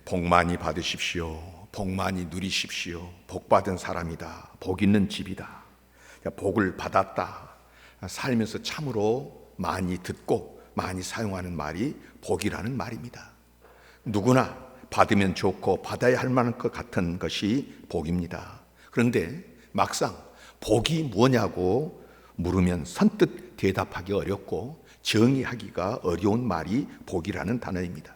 복 많이 받으십시오. 복 많이 누리십시오. 복 받은 사람이다. 복 있는 집이다. 복을 받았다. 살면서 참으로 많이 듣고 많이 사용하는 말이 복이라는 말입니다. 누구나 받으면 좋고 받아야 할 만한 것 같은 것이 복입니다. 그런데 막상 복이 뭐냐고 물으면 선뜻 대답하기 어렵고 정의하기가 어려운 말이 복이라는 단어입니다.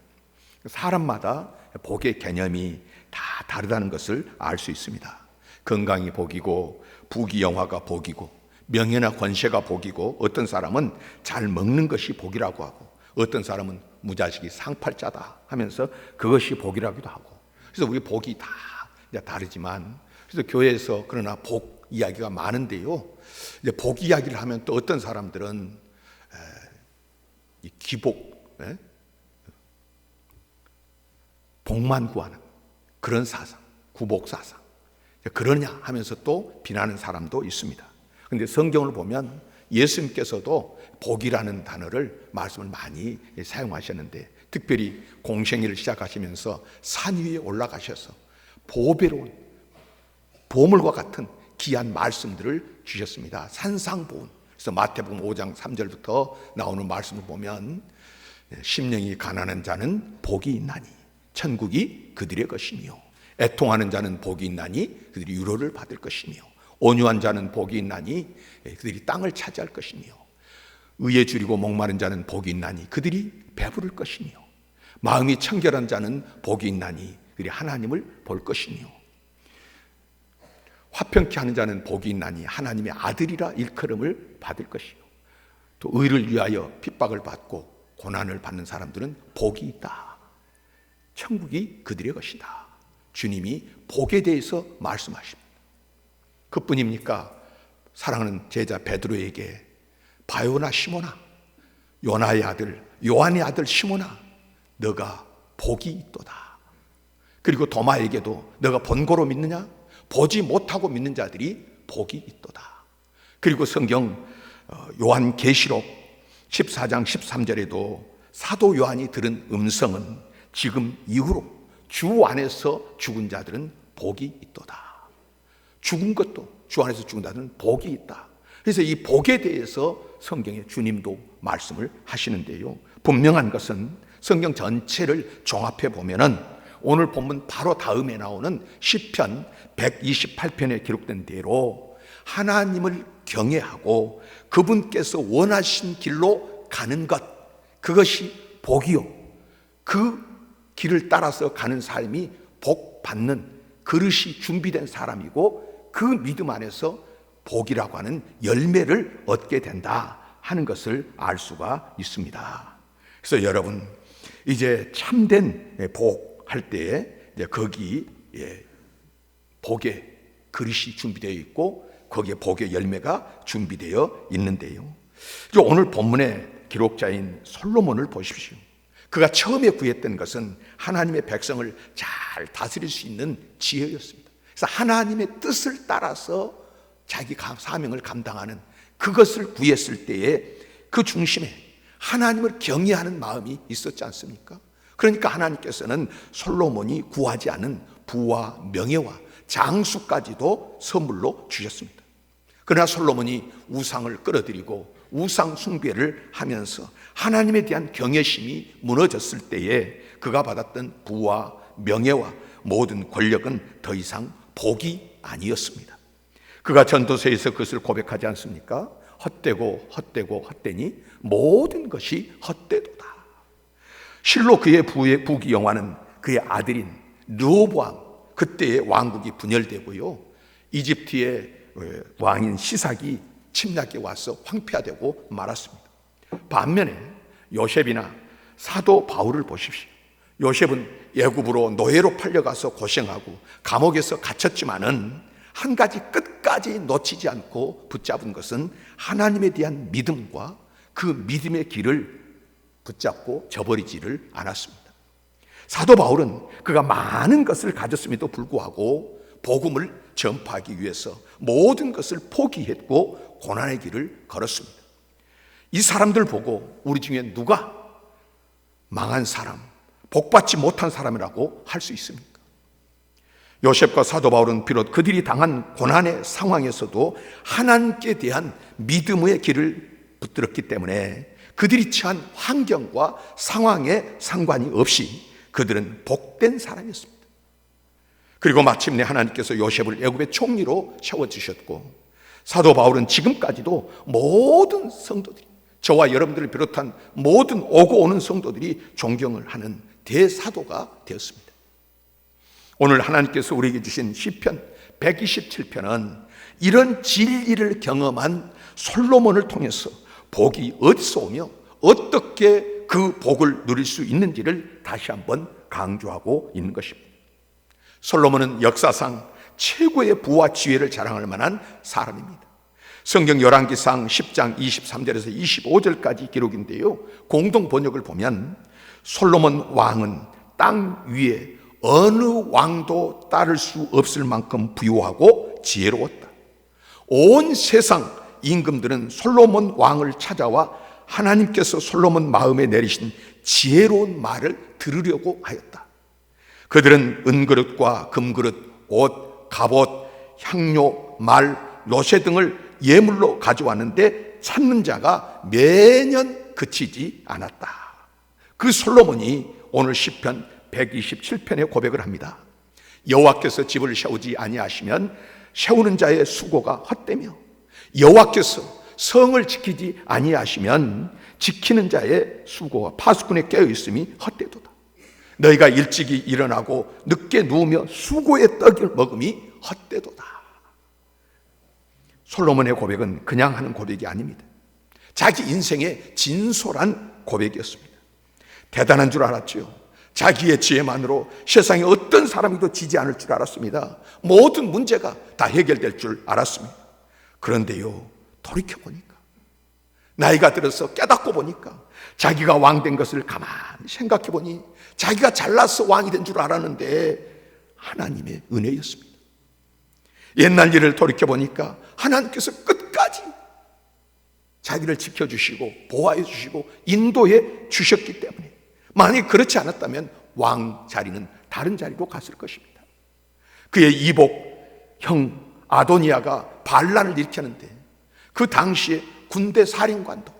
사람마다 복의 개념이 다 다르다는 것을 알 수 있습니다. 건강이 복이고 부귀영화가 복이고 명예나 권세가 복이고, 어떤 사람은 잘 먹는 것이 복이라고 하고, 어떤 사람은 무자식이 상팔자다 하면서 그것이 복이라기도 하고. 그래서 우리 복이 다 다르지만, 그래서 교회에서 그러나 복 이야기가 많은데요, 이제 복 이야기를 하면 또 어떤 사람들은 이 기복, 복만 구하는 그런 사상, 구복 사상, 그러냐 하면서 또 비난하는 사람도 있습니다. 그런데 성경을 보면 예수님께서도 복이라는 단어를 말씀을 많이 사용하셨는데, 특별히 공생애를 시작하시면서 산 위에 올라가셔서 보배로운 보물과 같은 귀한 말씀들을 주셨습니다. 산상보훈. 그래서 마태복음 5장 3절부터 나오는 말씀을 보면, 심령이 가난한 자는 복이 있나니 천국이 그들의 것이며, 애통하는 자는 복이 있나니 그들이 위로를 받을 것이며, 온유한 자는 복이 있나니 그들이 땅을 차지할 것이며, 의에 줄이고 목마른 자는 복이 있나니 그들이 배부를 것이며, 마음이 청결한 자는 복이 있나니 그들이 하나님을 볼 것이며, 화평케 하는 자는 복이 있나니 하나님의 아들이라 일컬음을 받을 것이요, 또 의를 위하여 핍박을 받고 고난을 받는 사람들은 복이 있다. 천국이 그들의 것이다. 주님이 복에 대해서 말씀하십니다. 그뿐입니까? 사랑하는 제자 베드로에게 바요나 시몬아, 요나의 아들 요한의 아들 시몬아, 너가 복이 있도다. 그리고 도마에게도 너가 본고로 믿느냐? 보지 못하고 믿는 자들이 복이 있도다. 그리고 성경 요한계시록 14장 13절에도 사도 요한이 들은 음성은 지금 이후로 주 안에서 죽은 자들은 복이 있도다. 죽은 것도 주 안에서 죽은 자들은 복이 있다. 그래서 이 복에 대해서 성경에 주님도 말씀을 하시는데요, 분명한 것은 성경 전체를 종합해 보면은 오늘 본문 바로 다음에 나오는 시편 128편에 기록된 대로 하나님을 경외하고 그분께서 원하신 길로 가는 것, 그것이 복이요, 그 길을 따라서 가는 삶이 복 받는 그릇이 준비된 사람이고, 그 믿음 안에서 복이라고 하는 열매를 얻게 된다 하는 것을 알 수가 있습니다. 그래서 여러분, 이제 참된 복 할 때에 거기 복의 그릇이 준비되어 있고 거기에 복의 열매가 준비되어 있는데요, 오늘 본문의 기록자인 솔로몬을 보십시오. 그가 처음에 구했던 것은 하나님의 백성을 잘 다스릴 수 있는 지혜였습니다. 그래서 하나님의 뜻을 따라서 자기 사명을 감당하는 그것을 구했을 때에 그 중심에 하나님을 경외하는 마음이 있었지 않습니까? 그러니까 하나님께서는 솔로몬이 구하지 않은 부와 명예와 장수까지도 선물로 주셨습니다. 그러나 솔로몬이 우상을 끌어들이고 우상 숭배를 하면서 하나님에 대한 경외심이 무너졌을 때에 그가 받았던 부와 명예와 모든 권력은 더 이상 복이 아니었습니다. 그가 전도서에서 그것을 고백하지 않습니까? 헛되고 헛되고 헛되니 모든 것이 헛되도다. 실로 그의 부귀영화는 그의 아들인 르호보암, 그때의 왕국이 분열되고요, 이집트의 왕인 시삭이 침략해 와서 황폐화되고 말았습니다. 반면에 요셉이나 사도 바울을 보십시오. 요셉은 애굽으로 노예로 팔려가서 고생하고 감옥에서 갇혔지만은 한 가지 끝까지 놓치지 않고 붙잡은 것은 하나님에 대한 믿음과 그 믿음의 길을 붙잡고 저버리지를 않았습니다. 사도 바울은 그가 많은 것을 가졌음에도 불구하고 복음을 전파하기 위해서 모든 것을 포기했고 고난의 길을 걸었습니다. 이 사람들 보고 우리 중에 누가 망한 사람, 복받지 못한 사람이라고 할 수 있습니까? 요셉과 사도 바울은 비록 그들이 당한 고난의 상황에서도 하나님께 대한 믿음의 길을 붙들었기 때문에 그들이 처한 환경과 상황에 상관이 없이 그들은 복된 사람이었습니다. 그리고 마침내 하나님께서 요셉을 애굽의 총리로 세워주셨고, 사도 바울은 지금까지도 모든 성도들이, 저와 여러분들을 비롯한 모든 오고 오는 성도들이 존경을 하는 대사도가 되었습니다. 오늘 하나님께서 우리에게 주신 시편 127편은 이런 진리를 경험한 솔로몬을 통해서 복이 어디서 오며 어떻게 그 복을 누릴 수 있는지를 다시 한번 강조하고 있는 것입니다. 솔로몬은 역사상 최고의 부와 지혜를 자랑할 만한 사람입니다. 성경 열왕기상 10장 23절에서 25절까지 기록인데요, 공동 번역을 보면 솔로몬 왕은 땅 위에 어느 왕도 따를 수 없을 만큼 부유하고 지혜로웠다. 온 세상 임금들은 솔로몬 왕을 찾아와 하나님께서 솔로몬 마음에 내리신 지혜로운 말을 들으려고 하였다. 그들은 은그릇과 금그릇, 옷, 갑옷, 향료, 말, 노새 등을 예물로 가져왔는데 찾는 자가 매년 그치지 않았다. 그 솔로몬이 오늘 시편 127편에 고백을 합니다. 여호와께서 집을 세우지 아니하시면 세우는 자의 수고가 헛되며 여호와께서 성을 지키지 아니하시면 지키는 자의 수고가 파수꾼에 깨어 있음이 헛되도다. 너희가 일찍이 일어나고 늦게 누우며 수고의 떡을 먹음이 헛되도다. 솔로몬의 고백은 그냥 하는 고백이 아닙니다. 자기 인생의 진솔한 고백이었습니다. 대단한 줄 알았죠. 자기의 지혜만으로 세상에 어떤 사람이도 지지 않을 줄 알았습니다. 모든 문제가 다 해결될 줄 알았습니다. 그런데요, 돌이켜보니까, 나이가 들어서 깨닫고 보니까, 자기가 왕된 것을 가만히 생각해보니 자기가 잘나서 왕이 된 줄 알았는데 하나님의 은혜였습니다. 옛날 일을 돌이켜보니까 하나님께서 끝까지 자기를 지켜주시고 보호해 주시고 인도해 주셨기 때문에, 만약 그렇지 않았다면 왕 자리는 다른 자리로 갔을 것입니다. 그의 이복 형 아도니아가 반란을 일으켰는데 그 당시에 군대 사령관도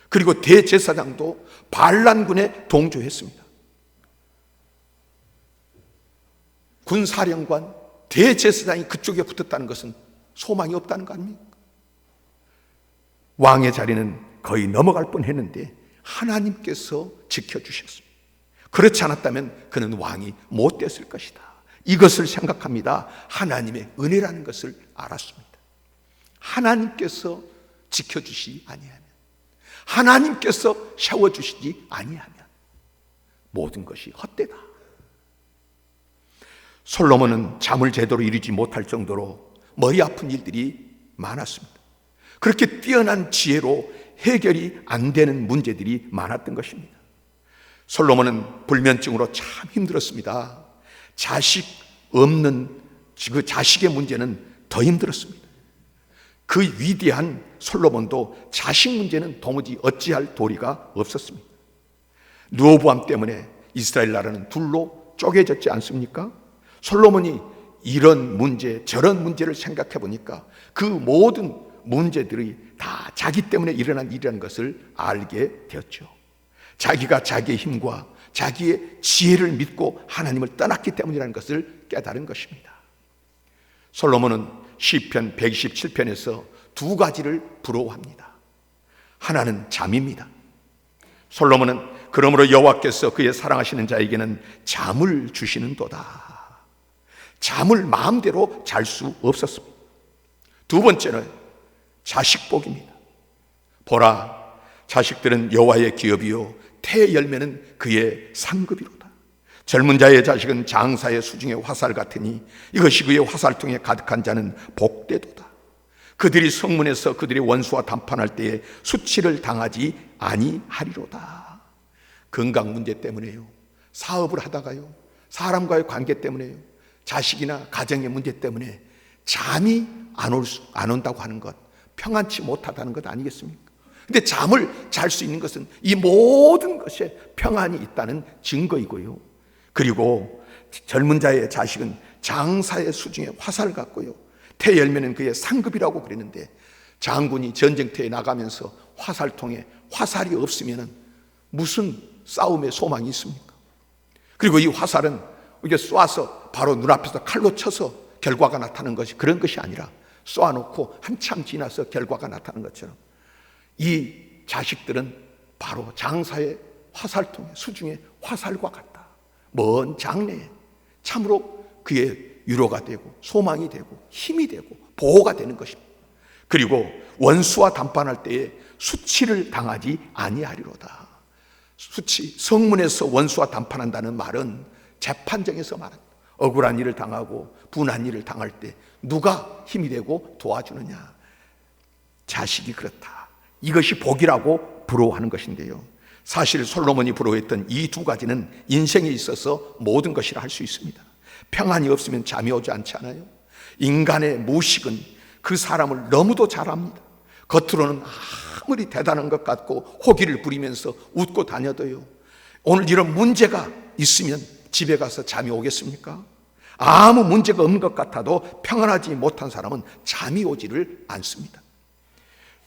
그리고 대제사장도 반란군에 동조했습니다. 군사령관, 대제사장이 그쪽에 붙었다는 것은 소망이 없다는 거 아닙니까? 왕의 자리는 거의 넘어갈 뻔했는데 하나님께서 지켜주셨습니다. 그렇지 않았다면 그는 왕이 못 됐을 것이다. 이것을 생각합니다. 하나님의 은혜라는 것을 알았습니다. 하나님께서 지켜주시지 아니하면, 하나님께서 세워주시지 아니하면 모든 것이 헛되다. 솔로몬은 잠을 제대로 이루지 못할 정도로 머리 아픈 일들이 많았습니다. 그렇게 뛰어난 지혜로 해결이 안 되는 문제들이 많았던 것입니다. 솔로몬은 불면증으로 참 힘들었습니다. 자식 없는 그 자식의 문제는 더 힘들었습니다. 그 위대한 솔로몬도 자식 문제는 도무지 어찌할 도리가 없었습니다. 르호보암 때문에 이스라엘 나라는 둘로 쪼개졌지 않습니까? 솔로몬이 이런 문제 저런 문제를 생각해 보니까 그 모든 문제들이 다 자기 때문에 일어난 일이라는 것을 알게 되었죠. 자기가 자기의 힘과 자기의 지혜를 믿고 하나님을 떠났기 때문이라는 것을 깨달은 것입니다. 솔로몬은 시편 127편에서 두 가지를 부러워합니다. 하나는 잠입니다. 솔로몬은 그러므로 여호와께서 그의 사랑하시는 자에게는 잠을 주시는도다. 잠을 마음대로 잘 수 없었습니다. 두 번째는 자식복입니다. 보라, 자식들은 여호와의 기업이요 태의 열매는 그의 상급이로다. 젊은 자의 자식은 장사의 수중의 화살 같으니 이것이 그의 화살통에 가득한 자는 복되도다. 그들이 성문에서 그들의 원수와 담판할 때에 수치를 당하지 아니하리로다. 건강 문제 때문에요, 사업을 하다가요, 사람과의 관계 때문에요, 자식이나 가정의 문제 때문에 잠이 안 온다고 하는 것, 평안치 못하다는 것 아니겠습니까? 근데 잠을 잘 수 있는 것은 이 모든 것에 평안이 있다는 증거이고요. 그리고 젊은 자의 자식은 장사의 수중에 화살을 갖고요, 태 열매는 그의 상급이라고 그랬는데, 장군이 전쟁터에 나가면서 화살통에 화살이 없으면 무슨 싸움의 소망이 있습니까? 그리고 이 화살은 이게 쏴서 바로 눈앞에서 칼로 쳐서 결과가 나타나는 것이 그런 것이 아니라, 쏘아놓고 한참 지나서 결과가 나타나는 것처럼 이 자식들은 바로 장사의 화살통에 수중에 화살과 같다. 먼 장래에 참으로 그의 위로가 되고 소망이 되고 힘이 되고 보호가 되는 것입니다. 그리고 원수와 담판할 때에 수치를 당하지 아니하리로다. 수치, 성문에서 원수와 담판한다는 말은 재판정에서 말한다. 억울한 일을 당하고 분한 일을 당할 때 누가 힘이 되고 도와주느냐? 자식이 그렇다. 이것이 복이라고 부러워하는 것인데요, 사실 솔로몬이 부러워했던 이 두 가지는 인생에 있어서 모든 것이라 할 수 있습니다. 평안이 없으면 잠이 오지 않지 않아요? 인간의 무식은 그 사람을 너무도 잘 압니다. 겉으로는 아무리 대단한 것 같고 호기를 부리면서 웃고 다녀도요, 오늘 이런 문제가 있으면 집에 가서 잠이 오겠습니까? 아무 문제가 없는 것 같아도 평안하지 못한 사람은 잠이 오지를 않습니다.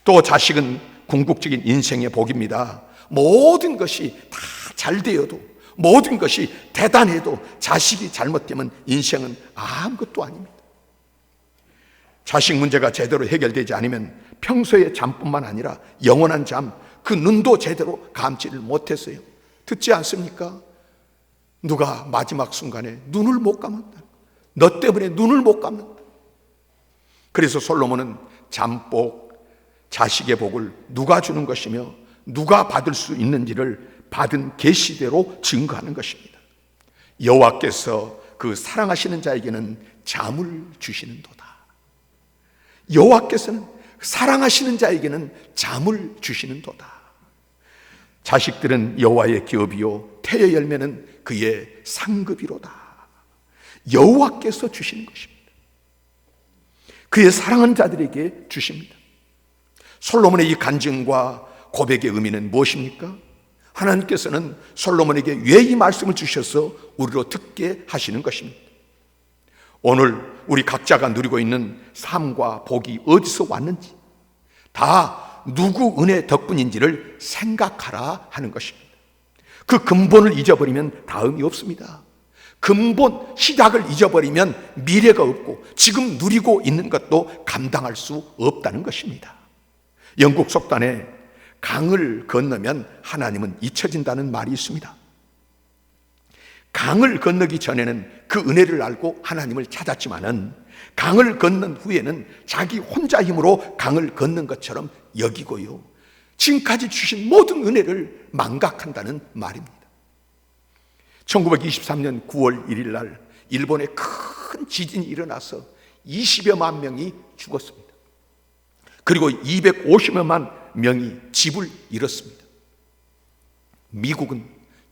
또 자식은 궁극적인 인생의 복입니다. 모든 것이 다 잘 되어도, 모든 것이 대단해도 자식이 잘못되면 인생은 아무것도 아닙니다. 자식 문제가 제대로 해결되지 않으면 평소의 잠뿐만 아니라 영원한 잠, 그 눈도 제대로 감지를 못했어요. 듣지 않습니까? 누가 마지막 순간에 눈을 못 감았다. 너 때문에 눈을 못 감는다. 그래서 솔로몬은 잠복, 자식의 복을 누가 주는 것이며 누가 받을 수 있는지를 받은 계시대로 증거하는 것입니다. 여호와께서 그 사랑하시는 자에게는 잠을 주시는 도다. 여호와께서는 사랑하시는 자에게는 잠을 주시는 도다. 자식들은 여호와의 기업이요 태의 열매는 그의 상급이로다. 여호와께서 주시는 것입니다. 그의 사랑하는 자들에게 주십니다. 솔로몬의 이 간증과 고백의 의미는 무엇입니까? 하나님께서는 솔로몬에게 왜 이 말씀을 주셔서 우리로 듣게 하시는 것입니다. 오늘 우리 각자가 누리고 있는 삶과 복이 어디서 왔는지, 다 누구 은혜 덕분인지를 생각하라 하는 것입니다. 그 근본을 잊어버리면 다음이 없습니다. 근본 시작을 잊어버리면 미래가 없고 지금 누리고 있는 것도 감당할 수 없다는 것입니다. 영국 속단에 강을 건너면 하나님은 잊혀진다는 말이 있습니다. 강을 건너기 전에는 그 은혜를 알고 하나님을 찾았지만은 강을 건넌 후에는 자기 혼자 힘으로 강을 건넌 것처럼 여기고요, 지금까지 주신 모든 은혜를 망각한다는 말입니다. 1923년 9월 1일 날 일본에 큰 지진이 일어나서 20여만 명이 죽었습니다. 그리고 250여만 명이 집을 잃었습니다. 미국은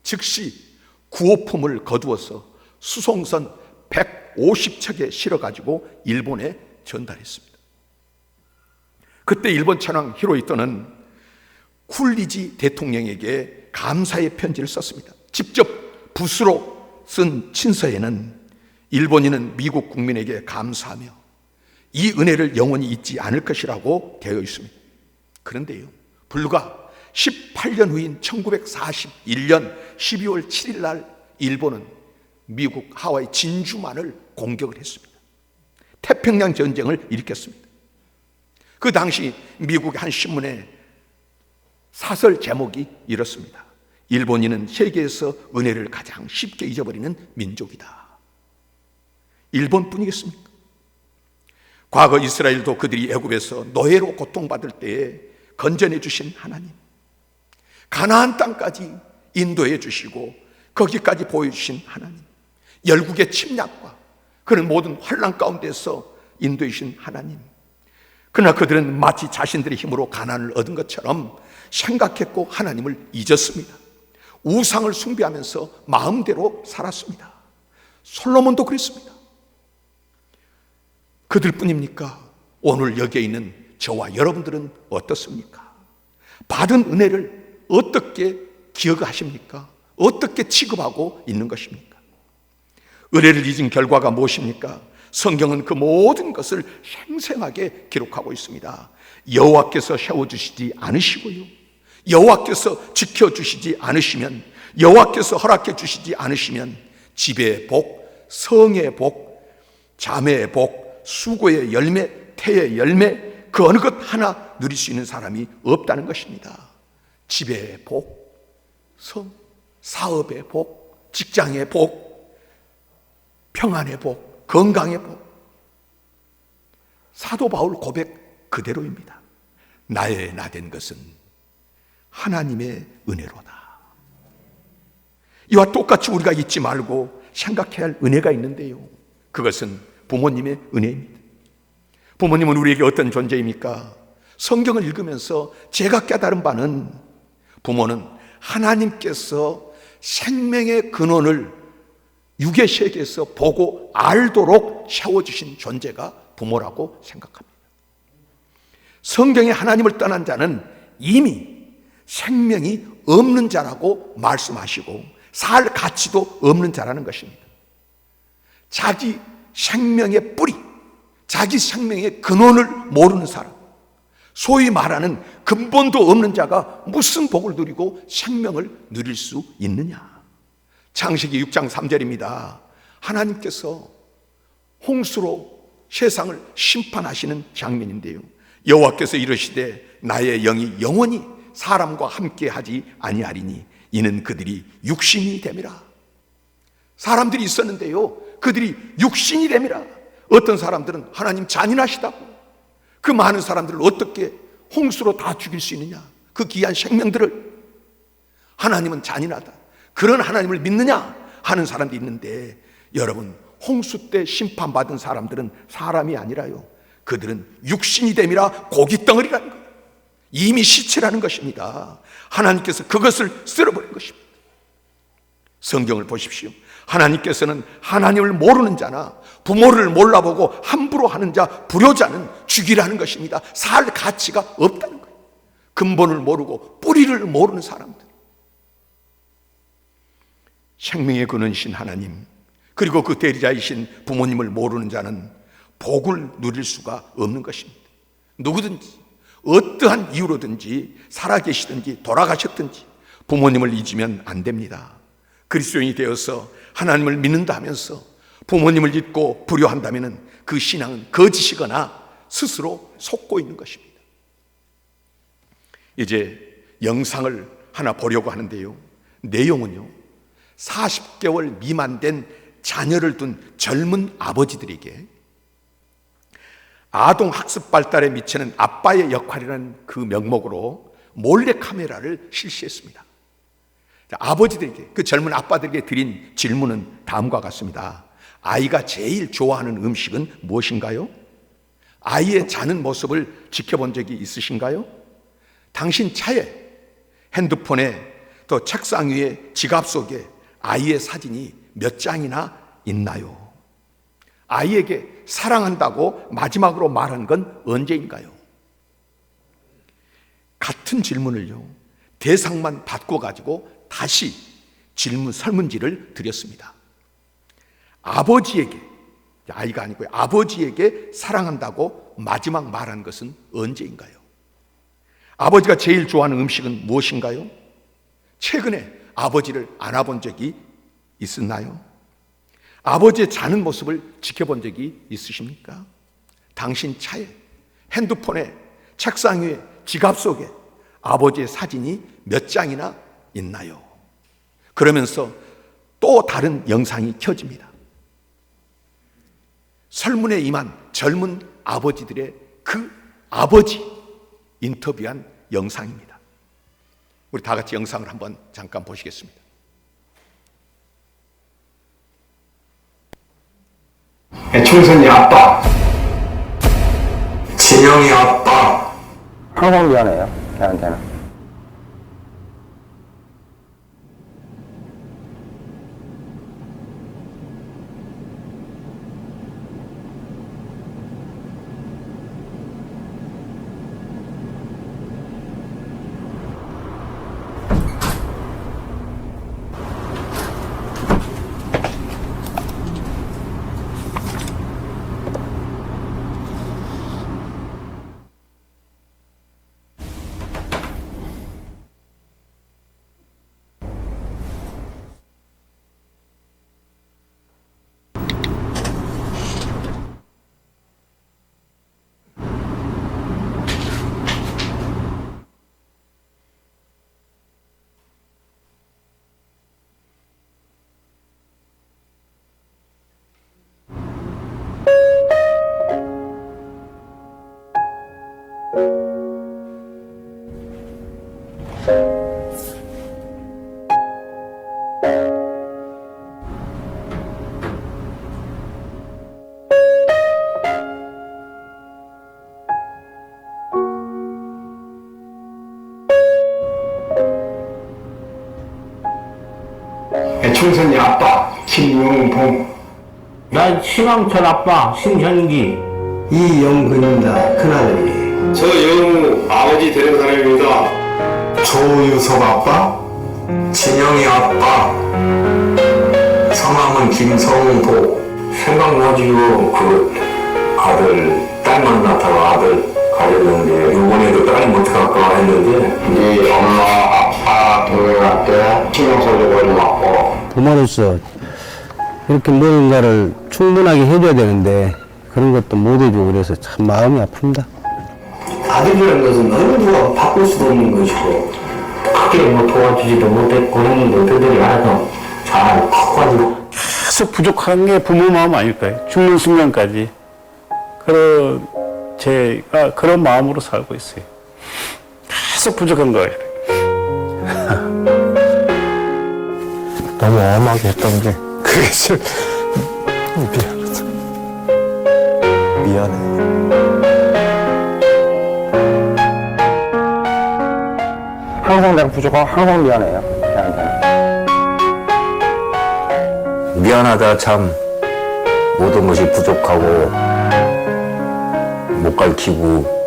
즉시 구호품을 거두어서 수송선 150척에 실어가지고 일본에 전달했습니다. 그때 일본 천황 히로히토는 쿨리지 대통령에게 감사의 편지를 썼습니다. 직접 붓으로 쓴 친서에는 일본인은 미국 국민에게 감사하며 이 은혜를 영원히 잊지 않을 것이라고 되어 있습니다. 그런데요, 불과 18년 후인 1941년 12월 7일 날 일본은 미국 하와이 진주만을 공격을 했습니다. 태평양 전쟁을 일으켰습니다. 그 당시 미국의 한 신문에 사설 제목이 이렇습니다. 일본인은 세계에서 은혜를 가장 쉽게 잊어버리는 민족이다. 일본뿐이겠습니까? 과거 이스라엘도 그들이 애굽에서 노예로 고통받을 때에 건져내 주신 하나님, 가나안 땅까지 인도해 주시고 거기까지 보여주신 하나님, 열국의 침략과 그런 모든 환난 가운데서 인도해 주신 하나님, 그러나 그들은 마치 자신들의 힘으로 가나안을 얻은 것처럼 생각했고 하나님을 잊었습니다. 우상을 숭배하면서 마음대로 살았습니다. 솔로몬도 그랬습니다. 그들뿐입니까? 오늘 여기에 있는 저와 여러분들은 어떻습니까? 받은 은혜를 어떻게 기억하십니까? 어떻게 취급하고 있는 것입니까? 은혜를 잊은 결과가 무엇입니까? 성경은 그 모든 것을 생생하게 기록하고 있습니다. 여호와께서 세워주시지 않으시고요, 여호와께서 지켜주시지 않으시면, 여호와께서 허락해 주시지 않으시면 집의 복, 성의 복, 자매의 복, 수고의 열매, 태의 열매, 그 어느 것 하나 누릴 수 있는 사람이 없다는 것입니다. 집의 복, 사업의 복, 직장의 복, 평안의 복, 건강의 복. 사도 바울 고백 그대로입니다. 나의 나된 것은 하나님의 은혜로다. 이와 똑같이 우리가 잊지 말고 생각해야 할 은혜가 있는데요, 그것은 부모님의 은혜입니다. 부모님은 우리에게 어떤 존재입니까? 성경을 읽으면서 제가 깨달은 바는, 부모는 하나님께서 생명의 근원을 육의 세계에서 보고 알도록 세워주신 존재가 부모라고 생각합니다. 성경에 하나님을 떠난 자는 이미 생명이 없는 자라고 말씀하시고 살 가치도 없는 자라는 것입니다. 자기 생명의 뿌리, 자기 생명의 근원을 모르는 사람, 소위 말하는 근본도 없는 자가 무슨 복을 누리고 생명을 누릴 수 있느냐. 창세기 6장 3절입니다. 하나님께서 홍수로 세상을 심판하시는 장면인데요, 여호와께서 이르시되 나의 영이 영원히 사람과 함께하지 아니하리니 이는 그들이 육신이 됨이라. 사람들이 있었는데요, 그들이 육신이 됨이라. 어떤 사람들은 하나님 잔인하시다고, 그 많은 사람들을 어떻게 홍수로 다 죽일 수 있느냐, 그 귀한 생명들을. 하나님은 잔인하다, 그런 하나님을 믿느냐 하는 사람도 있는데, 여러분, 홍수 때 심판받은 사람들은 사람이 아니라요, 그들은 육신이 됨이라 고깃덩어리라는 거예요. 이미 시체라는 것입니다. 하나님께서 그것을 쓸어버린 것입니다. 성경을 보십시오. 하나님께서는 하나님을 모르는 자나 부모를 몰라보고 함부로 하는 자, 불효자는 죽이라는 것입니다. 살 가치가 없다는 거예요. 근본을 모르고 뿌리를 모르는 사람들. 생명의 근원이신 하나님, 그리고 그 대리자이신 부모님을 모르는 자는 복을 누릴 수가 없는 것입니다. 누구든지 어떠한 이유로든지 살아계시든지 돌아가셨든지 부모님을 잊으면 안 됩니다. 그리스도인이 되어서 하나님을 믿는다 하면서 부모님을 잊고 불효한다면 그 신앙은 거짓이거나 스스로 속고 있는 것입니다. 이제 영상을 하나 보려고 하는데요, 내용은요, 40개월 미만 된 자녀를 둔 젊은 아버지들에게 아동 학습 발달에 미치는 아빠의 역할이라는 그 명목으로 몰래카메라를 실시했습니다. 아버지들에게, 그 젊은 아빠들에게 드린 질문은 다음과 같습니다. 아이가 제일 좋아하는 음식은 무엇인가요? 아이의 자는 모습을 지켜본 적이 있으신가요? 당신 차에, 핸드폰에, 또 책상 위에, 지갑 속에 아이의 사진이 몇 장이나 있나요? 아이에게 사랑한다고 마지막으로 말한 건 언제인가요? 같은 질문을요, 대상만 바꿔가지고 다시 질문 설문지를 드렸습니다. 아버지에게, 아이가 아니고요, 아버지에게 사랑한다고 마지막 말한 것은 언제인가요? 아버지가 제일 좋아하는 음식은 무엇인가요? 최근에 아버지를 안아본 적이 있었나요? 아버지의 자는 모습을 지켜본 적이 있으십니까? 당신 차에, 핸드폰에, 책상 위에, 지갑 속에 아버지의 사진이 몇 장이나 있나요? 그러면서 또 다른 영상이 켜집니다. 설문에 임한 젊은 아버지들의 그 아버지 인터뷰한 영상입니다. 우리 다 같이 영상을 한번 잠깐 보시겠습니다. 충선이 아빠, 진영이 아빠. 항상 미안해요, 걔한테는. 신용봉. 난 신왕철 아빠 신현기. 이영근입니다. 큰아들이. 저 영우 아버지 되는 사람입니다. 조유섭 아빠, 진영이 아빠, 성함은 김성도. 생각나지요. 그 아들, 딸만 낳다가 아들 가졌는데 이번에도 딸이 못 갈까 했는데 네 엄마, 아빠, 동생한테 신경 써주고 고맙고. 부모로서 이렇게 무언가를 충분하게 해줘야 되는데 그런 것도 못 해주고 그래서 참 마음이 아픕니다. 아들이라는 것은 어느 누가 바꿀 수도 없는 것이고 크게 뭐 도와주지도 못했고 했는데 그들이 알아서 잘 커가지고 계속 부족한 게 부모 마음 아닐까요? 죽는 순간까지. 제가 그런 마음으로 살고 있어요. 계속 부족한 거예요. 너무 엄하게 했던 게 그게 좀 미안하다. 미안해. 항상 내가 부족하고 항상 미안해요. 걔한테는. 미안하다 참 모든 것이 부족하고 못 가르치고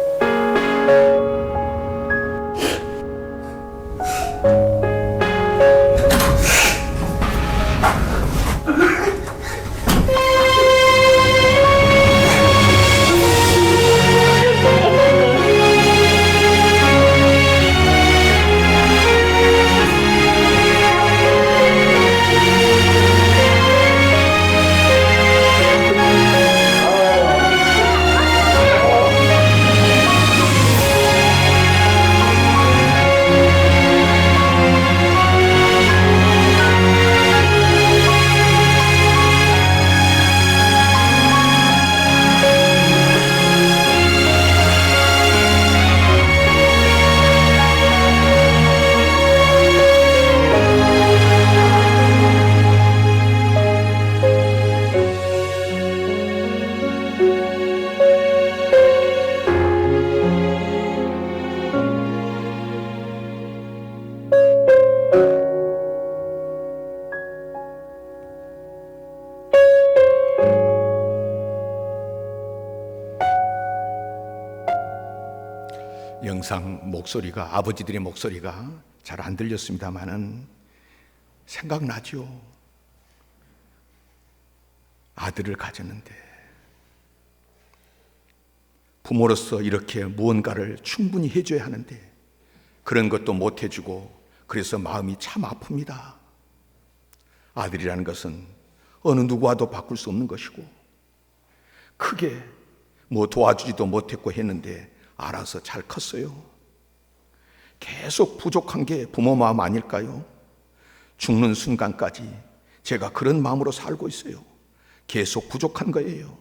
영상 목소리가, 아버지들의 목소리가 잘 안 들렸습니다만은 생각나죠. 아들을 가졌는데 부모로서 이렇게 무언가를 충분히 해줘야 하는데 그런 것도 못 해주고 그래서 마음이 참 아픕니다. 아들이라는 것은 어느 누구와도 바꿀 수 없는 것이고 크게 뭐 도와주지도 못했고 했는데 알아서 잘 컸어요. 계속 부족한 게 부모 마음 아닐까요? 죽는 순간까지 제가 그런 마음으로 살고 있어요. 계속 부족한 거예요.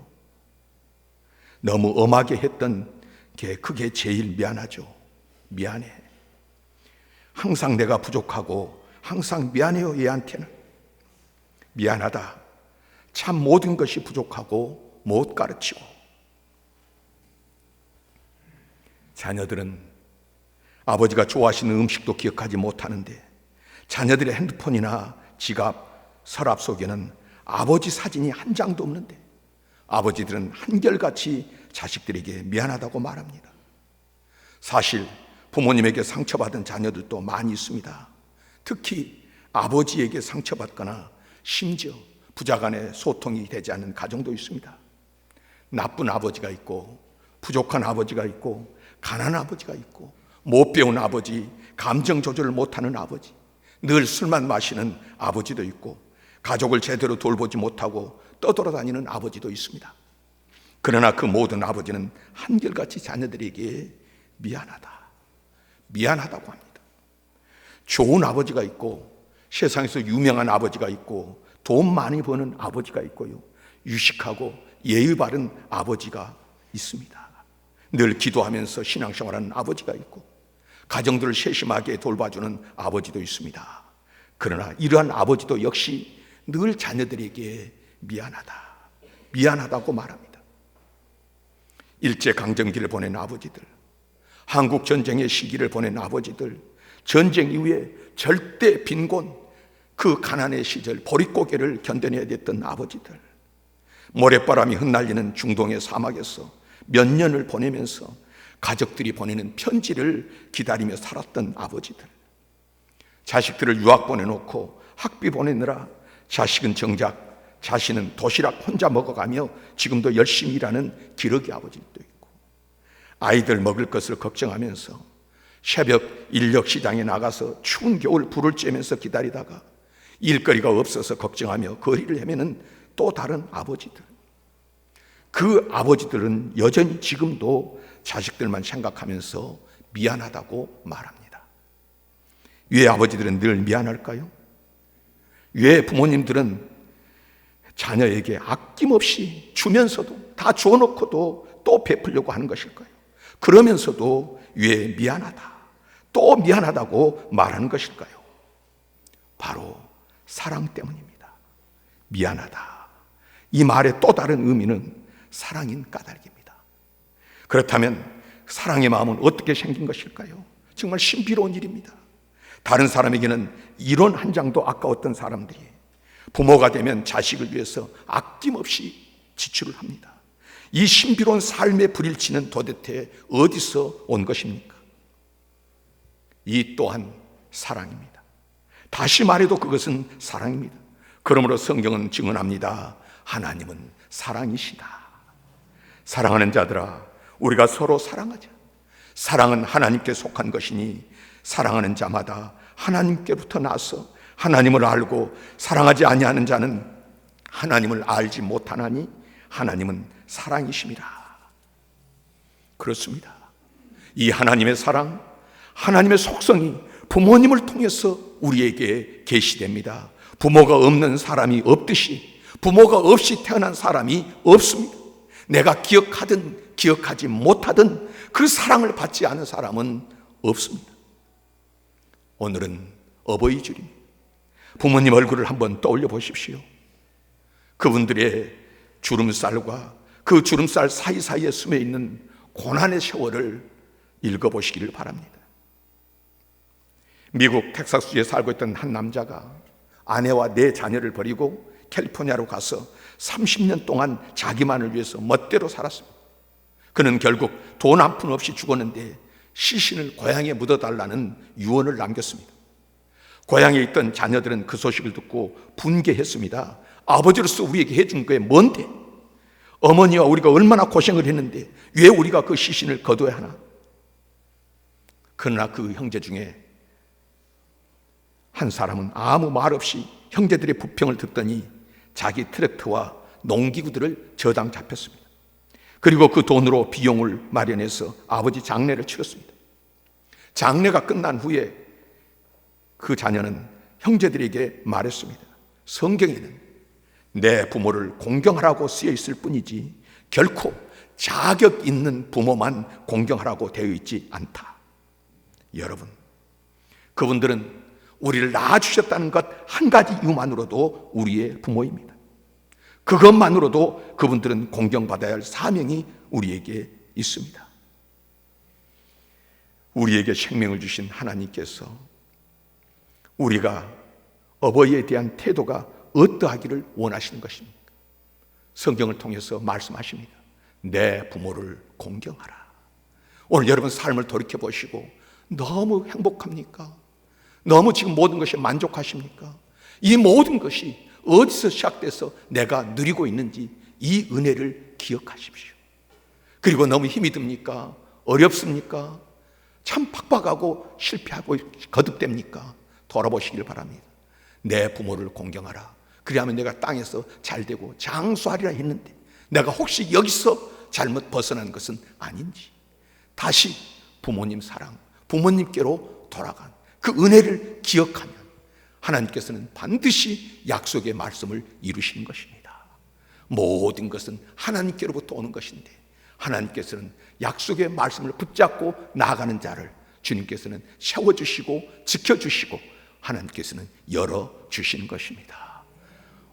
너무 엄하게 했던 게 그게 제일 미안하죠. 미안해. 항상 내가 부족하고 항상 미안해요. 얘한테는 미안하다. 참 모든 것이 부족하고 못 가르치고. 자녀들은 아버지가 좋아하시는 음식도 기억하지 못하는데 자녀들의 핸드폰이나 지갑, 서랍 속에는 아버지 사진이 한 장도 없는데 아버지들은 한결같이 자식들에게 미안하다고 말합니다. 사실 부모님에게 상처받은 자녀들도 많이 있습니다. 특히 아버지에게 상처받거나 심지어 부자간에 소통이 되지 않는 가정도 있습니다. 나쁜 아버지가 있고 부족한 아버지가 있고 가난한 아버지가 있고 못 배운 아버지, 감정 조절을 못하는 아버지, 늘 술만 마시는 아버지도 있고 가족을 제대로 돌보지 못하고 떠돌아다니는 아버지도 있습니다. 그러나 그 모든 아버지는 한결같이 자녀들에게 미안하다고 합니다. 좋은 아버지가 있고 세상에서 유명한 아버지가 있고 돈 많이 버는 아버지가 있고요, 유식하고 예의 바른 아버지가 있습니다. 늘 기도하면서 신앙생활하는 아버지가 있고 가정들을 세심하게 돌봐주는 아버지도 있습니다. 그러나 이러한 아버지도 역시 늘 자녀들에게 미안하다고 말합니다. 일제강점기를 보낸 아버지들, 한국전쟁의 시기를 보낸 아버지들, 전쟁 이후에 절대 빈곤, 그 가난의 시절 보릿고개를 견뎌내야 됐던 아버지들, 모래바람이 흩날리는 중동의 사막에서 몇 년을 보내면서 가족들이 보내는 편지를 기다리며 살았던 아버지들, 자식들을 유학 보내놓고 학비 보내느라 자식은 정작 자신은 도시락 혼자 먹어가며 지금도 열심히 일하는 기러기 아버지도 있고, 아이들 먹을 것을 걱정하면서 새벽 인력시장에 나가서 추운 겨울 불을 쬐면서 기다리다가 일거리가 없어서 걱정하며 거리를 헤매는 또 다른 아버지들, 그 아버지들은 여전히 지금도 자식들만 생각하면서 미안하다고 말합니다. 왜 아버지들은 늘 미안할까요? 왜 부모님들은 자녀에게 아낌없이 주면서도, 다 줘놓고도 또 베풀려고 하는 것일까요? 그러면서도 왜 미안하다, 또 미안하다고 말하는 것일까요? 바로 사랑 때문입니다. 미안하다, 이 말의 또 다른 의미는 사랑인 까닭입니다. 그렇다면 사랑의 마음은 어떻게 생긴 것일까요? 정말 신비로운 일입니다. 다른 사람에게는 이론 한 장도 아까웠던 사람들이 부모가 되면 자식을 위해서 아낌없이 지출을 합니다. 이 신비로운 삶의 불일치는 도대체 어디서 온 것입니까? 이 또한 사랑입니다. 다시 말해도 그것은 사랑입니다. 그러므로 성경은 증언합니다. 하나님은 사랑이시다. 사랑하는 자들아, 우리가 서로 사랑하자. 사랑은 하나님께 속한 것이니 사랑하는 자마다 하나님께로부터 나서 하나님을 알고 사랑하지 아니하는 자는 하나님을 알지 못하나니 하나님은 사랑이심이라. 그렇습니다. 이 하나님의 사랑, 하나님의 속성이 부모님을 통해서 우리에게 계시됩니다. 부모가 없는 사람이 없듯이 부모가 없이 태어난 사람이 없습니다. 내가 기억하든 기억하지 못하든 그 사랑을 받지 않은 사람은 없습니다. 오늘은 어버이 주일입니다. 부모님 얼굴을 한번 떠올려 보십시오. 그분들의 주름살과 그 주름살 사이사이에 숨어 있는 고난의 세월을 읽어보시기를 바랍니다. 미국 텍사스주에 살고 있던 한 남자가 아내와 4 자녀를 버리고 캘리포니아로 가서 30년 동안 자기만을 위해서 멋대로 살았습니다. 그는 결국 돈 한 푼 없이 죽었는데 시신을 고향에 묻어달라는 유언을 남겼습니다. 고향에 있던 자녀들은 그 소식을 듣고 분개했습니다. 아버지로서 우리에게 해준 게 뭔데? 어머니와 우리가 얼마나 고생을 했는데 왜 우리가 그 시신을 거둬야 하나? 그러나 그 형제 중에 한 사람은 아무 말 없이 형제들의 부평을 듣더니 자기 트랙터와 농기구들을 저당 잡혔습니다. 그리고 그 돈으로 비용을 마련해서 아버지 장례를 치렀습니다. 장례가 끝난 후에 그 자녀는 형제들에게 말했습니다. 성경에는 내 부모를 공경하라고 쓰여 있을 뿐이지 결코 자격 있는 부모만 공경하라고 되어 있지 않다. 여러분, 그분들은 우리를 낳아주셨다는 것 한 가지 이유만으로도 우리의 부모입니다. 그것만으로도 그분들은 공경받아야 할 사명이 우리에게 있습니다. 우리에게 생명을 주신 하나님께서 우리가 어버이에 대한 태도가 어떠하기를 원하시는 것입니까? 성경을 통해서 말씀하십니다. 내 부모를 공경하라. 오늘 여러분 삶을 돌이켜 보시고 너무 행복합니까? 너무 지금 모든 것이 만족하십니까? 이 모든 것이 어디서 시작돼서 내가 누리고 있는지 이 은혜를 기억하십시오. 그리고 너무 힘이 듭니까? 어렵습니까? 참 팍팍하고 실패하고 거듭됩니까? 돌아보시길 바랍니다. 내 부모를 공경하라. 그리하면 내가 땅에서 잘되고 장수하리라 했는데 내가 혹시 여기서 잘못 벗어난 것은 아닌지 다시 부모님 사랑, 부모님께로 돌아간 그 은혜를 기억하면 하나님께서는 반드시 약속의 말씀을 이루시는 것입니다. 모든 것은 하나님께로부터 오는 것인데 하나님께서는 약속의 말씀을 붙잡고 나아가는 자를 주님께서는 세워주시고 지켜주시고 하나님께서는 열어주시는 것입니다.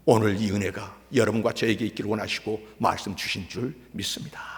오늘 이 은혜가 여러분과 저에게 있기를 원하시고 말씀 주신 줄 믿습니다.